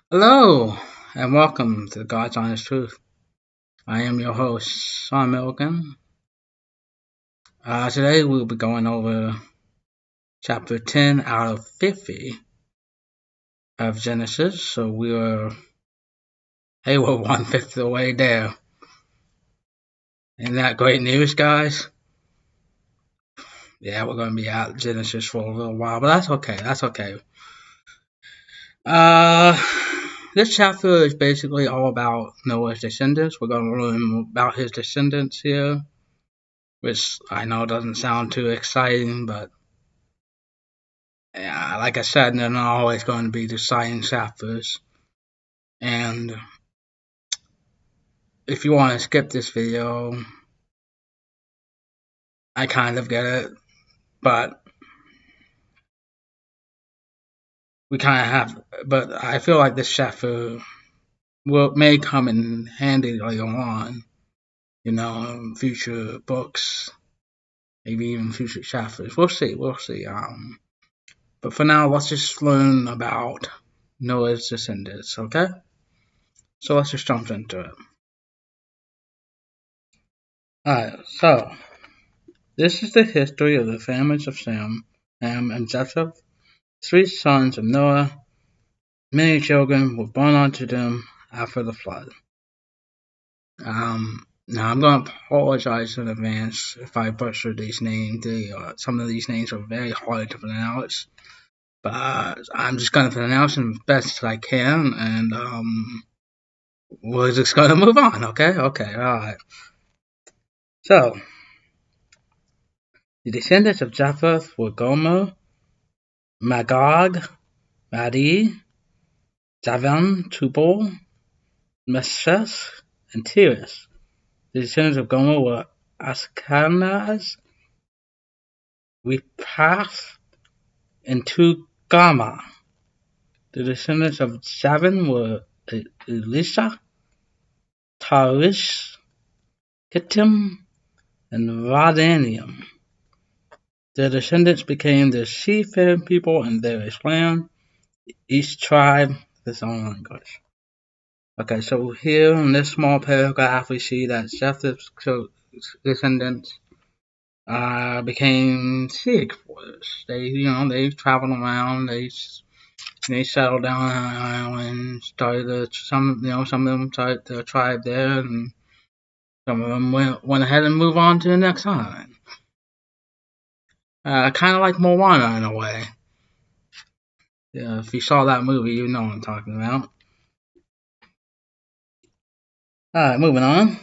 Hello, and welcome to God's Honest Truth. I am your host, Sean Milligan. Today we'll be going over chapter 10 out of 50 of Genesis. So we're 1/5 of the way there. Isn't that great news, guys? Yeah, we're going to be out of Genesis for a little while, but that's okay. That's okay. Uh, this chapter is basically all about Noah's descendants. We're going to learn about his descendants here, which I know doesn't sound too exciting, but yeah, like I said, they're not always going to be the exciting chapters. And if you want to skip this video, I kind of get it, but we kind of have. But I feel like this chapter may come in handy later on, in future books, maybe even future chapters. We'll see. We'll see. But for now, let's just learn about Noah's descendants. Okay. So let's just jump into it. Alright, so this is the history of the families of Sem, Ham, and Japheth, three sons of Noah. Many children were born unto them after the flood. Now I'm going to apologize in advance if I butcher these names. Some of these names are very hard to pronounce, but I'm just going to pronounce them as best as I can, and we're just going to move on. Okay, all right. So the descendants of Japheth were Gomer, Magog, Madai, Javan, Tubal, Meshech, and Tiras. The descendants of Gomer were Ashkenaz, Rephath, and Togarmah. The descendants of Javan were Elisha, Tarish, Kittim, and Vadanium. Their descendants became the seafaring people in various lands, each tribe with its own language. Okay, so here in this small paragraph we see that Japheth's descendants became sea explorers. They traveled around. They settled down on an island. Some of them started their tribe there, and some of them went ahead and moved on to the next island. Kind of like Moana in a way. Yeah, if you saw that movie, you know what I'm talking about. Alright, moving on.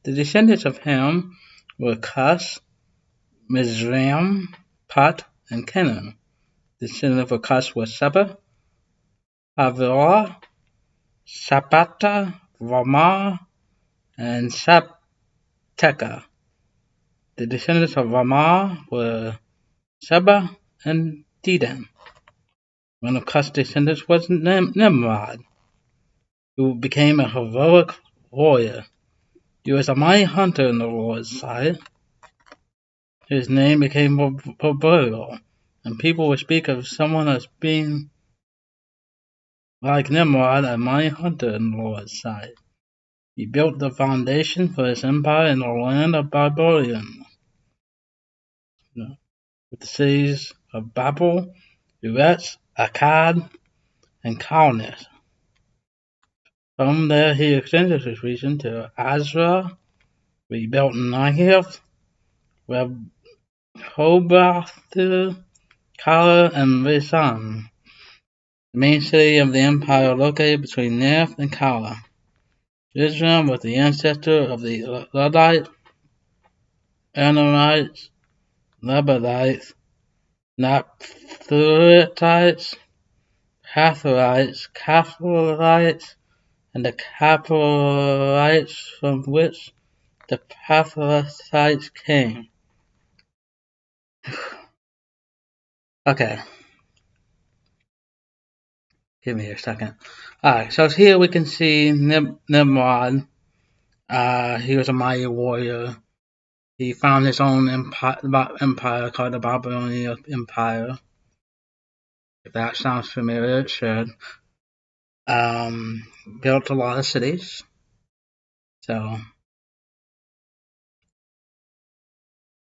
The descendants of Ham were Cush, Mizraim, Put, and Canaan. The descendants of Cush were Seba, Havilah, Sabata, Ramah, and Sabteka. The descendants of Ramah were Seba and Dedan. One of Cush's descendants was Nimrod, who became a heroic warrior. He was a mighty hunter in the Lord's sight. His name became proverbial, and people would speak of someone as being like Nimrod, a mighty hunter in the Lord's sight. He built the foundation for his empire in the land of Babylon, with the cities of Babel, Eretz, Akkad, and Calneh. From there he extended his region to Azra, where he built Negev, Rehoboth, Kala, and Resan, the main city of the empire located between Negev and Kala. Israel was the ancestor of the Ludites, Amorites, Lebathites, Naphtalites, Hathorites, Caphtorites, and the Caphtorites from which the Pathrites came. Okay. Give me a second. Alright, so here we can see Nimrod. He was a mighty warrior. He found his own empire called the Babylonian Empire. If that sounds familiar, it should. Um, Built a lot of cities. So,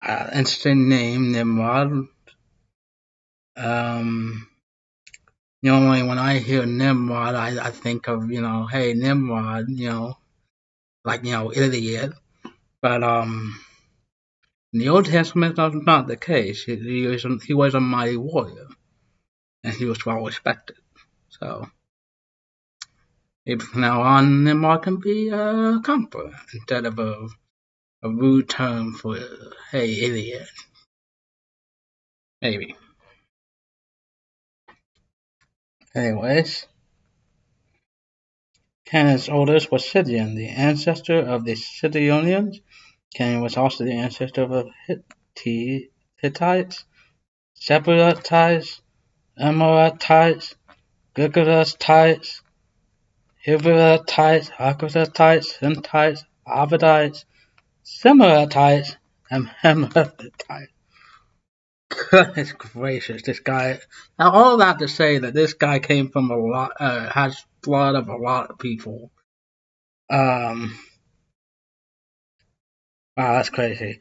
interesting name, Nimrod. Um, Normally when I hear Nimrod, I think of, hey, Nimrod, like, idiot. But, in the Old Testament, that was not the case. He was a mighty warrior, and he was well respected. So, maybe from now on, Nimrod can be a compliment instead of a rude term for, hey, idiot. Maybe. Anyways, Canaan's oldest was Sidon, the ancestor of the Sidonians. Canaan was also the ancestor of the Hittites, Jebusites, Amorites, Girgashites, Hivites, Arkites, Hittites, Arvadites, Semitites, and Hamathite. Goodness gracious, this guy. Now, all that to say that this guy came from has blood of a lot of people. Um, wow, that's crazy.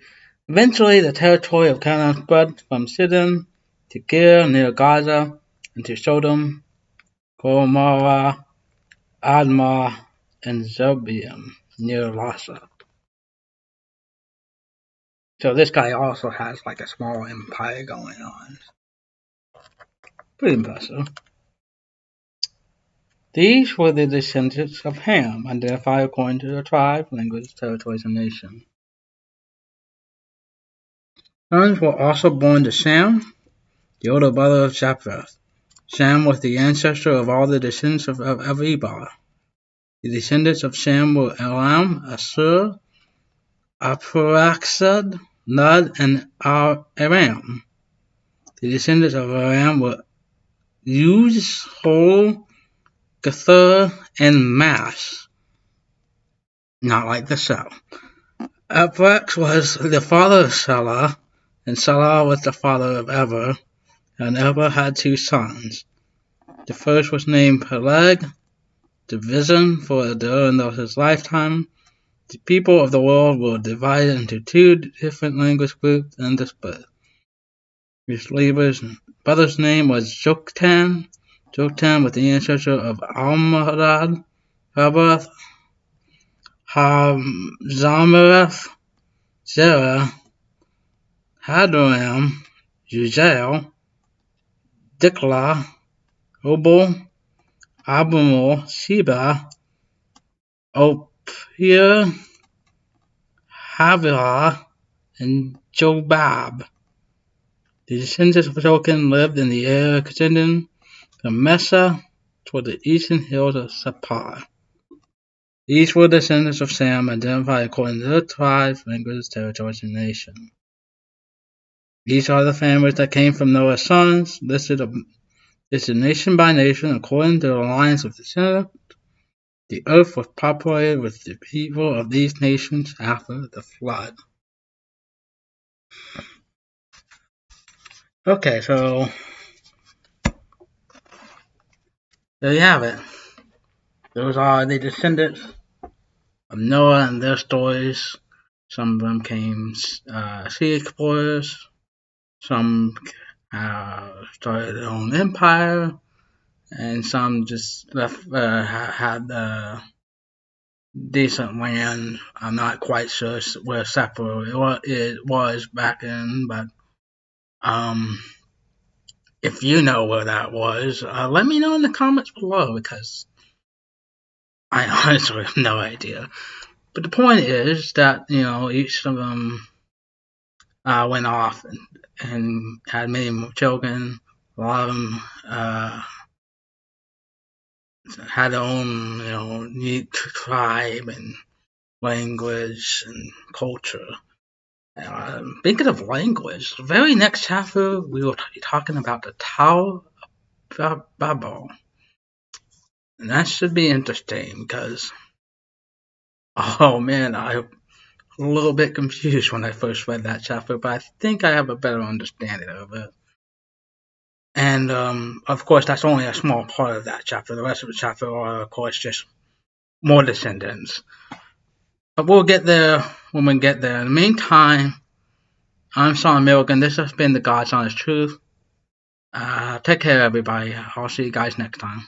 Eventually, the territory of Canaan spread from Sidon to Kir near Gaza and to Sodom, Gomorrah, Admah, and Zeboiim near Lasa. So this guy also has like a small empire going on. Pretty impressive. These were the descendants of Ham, identified according to their tribe, language, territories, and nation. Sons were also born to Shem, the older brother of Japheth. Shem was the ancestor of all the descendants of Eber. The descendants of Shem were Elam, Assur, Arphaxad, Lud, and Aram. The descendants of Aram were Uz, Hol, Gether, and Mash. Not like the show. Arphax was the father of Shelah, and Shelah was the father of Eber, and Eber had two sons. The first was named Peleg. Division for during his lifetime, the people of the world were divided into two different language groups and dispersed. His brother's name was Joktan. Joktan was the ancestor of Almadad, Habath, Zamareth, Zerah, Hadoram, Uziel, Diklah, Obal, Abramel, Sheba, Ophir, Havilah, and Jobab. The descendants of Token lived in the area extending from Mesa toward the eastern hills of Sapar. These were descendants of Sam, identified according to their tribes, languages, territories, and nation. These are the families that came from Noah's sons, listed nation by nation according to the lines of descendants. The earth was populated with the people of these nations after the flood. Okay, so there you have it. Those are the descendants of Noah and their stories. Some of them came sea explorers. Some started their own empire, and some just left had decent land. I'm not quite sure where Sapporo it was back then, but if you know where that was, let me know in the comments below, because I honestly have no idea. But the point is that, each of them went off and had many more children. A lot of them had their own, unique tribe and language and culture. Speaking of language, the very next chapter we will be talking about the Tower of Babel. And that should be interesting because, oh man, I was a little bit confused when I first read that chapter, but I think I have a better understanding of it. And of course, that's only a small part of that chapter. The rest of the chapter are, of course, just more descendants. But we'll get there when we get there. In the meantime, I'm Sean Milligan. This has been the God's Honest Truth. Take care, everybody. I'll see you guys next time.